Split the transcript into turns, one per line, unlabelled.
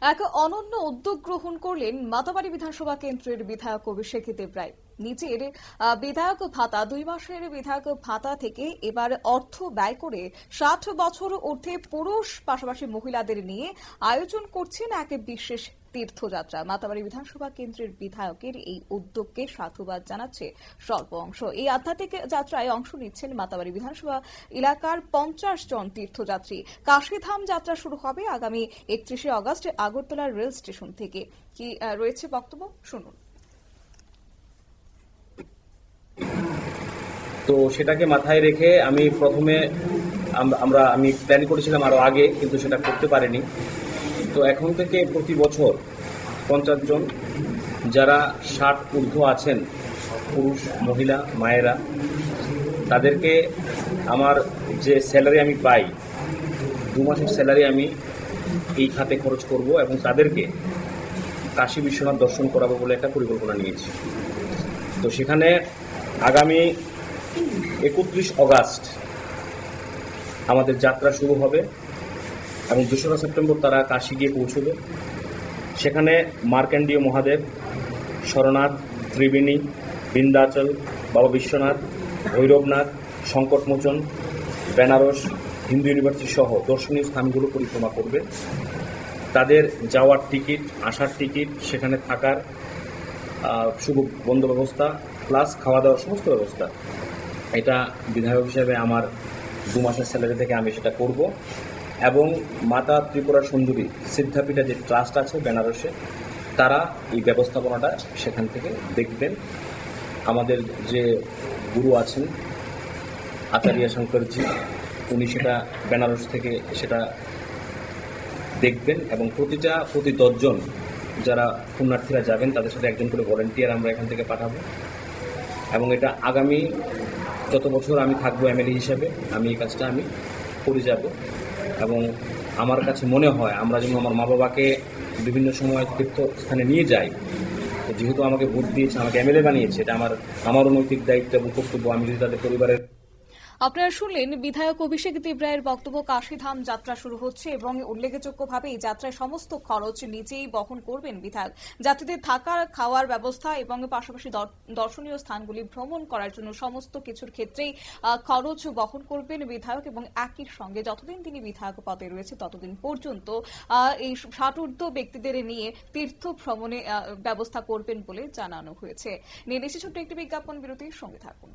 এক অনন্য উদ্যোগ গ্রহণ করলেন মাতাবাড়ি বিধানসভা কেন্দ্রের বিধায়ক অভিষেক দেবরায়। নিজের বিধায়ক ভাতা 2 মাসের বিধায়ক ভাতা থেকে এবার অর্থ ব্যয় করে 60 বছর ঊর্ধ্বে পুরুষ পাশাপাশি মহিলাদের নিয়ে আয়োজন করছেন এক বিশেষ তীর্থযাত্রা। মাতাবাড়ি বিধানসভা কেন্দ্রের বিধায়কের এই উদ্যোগকে সাধুবাদ জানাচ্ছে স্বল্প অংশ। এই আধ্যাত্মিক যাত্রায় অংশ নিচ্ছেন মাতাবাড়ি বিধানসভা এলাকার 50 জন তীর্থযাত্রী। কাশীধাম যাত্রা শুরু হবে আগামী 31 অগস্ট আগরতলা রেল স্টেশন থেকে। কি রয়েছে বক্তব্য শুনুন।
তো সেটাকে মাথায় রেখে আমি প্রথমে আমি প্ল্যান করেছিলাম আরো আগে, কিন্তু সেটা করতে পারিনি। তো এখন থেকে প্রতি বছর 50 জন যারা 60 ঊর্ধ্ব আছেন, পুরুষ মহিলা মায়েরা, তাদেরকে আমার যে স্যালারি আমি পাই 2 মাসের স্যালারি আমি এই খাতে খরচ করব এবং তাদেরকে কাশী বিশ্বনাথ দর্শন করাবো বলে একটা পরিকল্পনা নিয়েছি। তো সেখানে আগামী 31 অগস্ট আমাদের যাত্রা শুরু হবে এবং 2রা সেপ্টেম্বর তারা কাশী গিয়ে পৌঁছবে। সেখানে মার্কেন্ডীয় মহাদেব, সরনাথ, ত্রিবেণী, বিন্ধ্যাচল, বাবা বিশ্বনাথ, ভৈরবনাথ, সংকটমোচন, বেনারস, হিন্দু ইউনিভার্সিটি সহ দর্শনীয় স্থানগুলো পরিক্রমা করবে। তাদের যাওয়ার টিকিট, আসার টিকিট, সেখানে থাকার শুভ বন্ধ ব্যবস্থা প্লাস খাওয়া দাওয়ার সমস্ত ব্যবস্থা, এটা বিধায়ক হিসেবে আমার 2 মাসের স্যালারি থেকে আমি সেটা করব। এবং মাতা ত্রিপুরা সুন্দরী সিদ্ধাপীঠা যে ট্রাস্ট আছে বেনারসে, তারা এই ব্যবস্থাপনাটা সেখান থেকে দেখবেন। আমাদের যে গুরু আছেন আচার্য শঙ্করজি, উনি সেটা বেনারস থেকে সেটা দেখবেন এবং প্রতি 10 জন যারা পুণ্যার্থীরা যাবেন তাদের সাথে একজন করে ভলেন্টিয়ার আমরা এখান থেকে পাঠাবো। এবং এটা আগামী যত বছর আমি থাকবো এমএলএ হিসাবে আমি এই কাজটা আমি করে যাব। এবং আমার কাছে মনে হয় আমরা যেন আমার মা বাবাকে বিভিন্ন সময় তীর্থস্থানে নিয়ে যাই, তো যেহেতু আমাকে ভোট দিয়েছে, আমাকে এমএলএ বানিয়েছে, এটা আমারও নৈতিক দায়িত্ব এবং কর্তব্য। আমি যদি তাদের পরিবারের
আপনারা শুনলেন বিধায়ক অভিষেক দেবরায়ের বক্তব্য। কাশীধাম যাত্রা শুরু হচ্ছে এবং উল্লেখযোগ্যভাবে এই যাত্রায় সমস্ত খরচ নিজেই বহন করবেন বিধায়ক। যাত্রীদের থাকার খাওয়ার ব্যবস্থা এবং পাশাপাশি দর্শনীয় স্থানগুলি ভ্রমণ করার জন্য সমস্ত কিছুর ক্ষেত্রেই খরচ বহন করবেন বিধায়ক। এবং একই সঙ্গে যতদিন তিনি বিধায়ক পদে রয়েছে ততদিন পর্যন্ত এই 60 ঊর্ধ্ব ব্যক্তিদের নিয়ে তীর্থ ভ্রমণে ব্যবস্থা করবেন বলে জানানো হয়েছে। নিয়ে নিচ্ছে ছোট্ট একটি বিজ্ঞাপন বিরতির সঙ্গে থাকুন।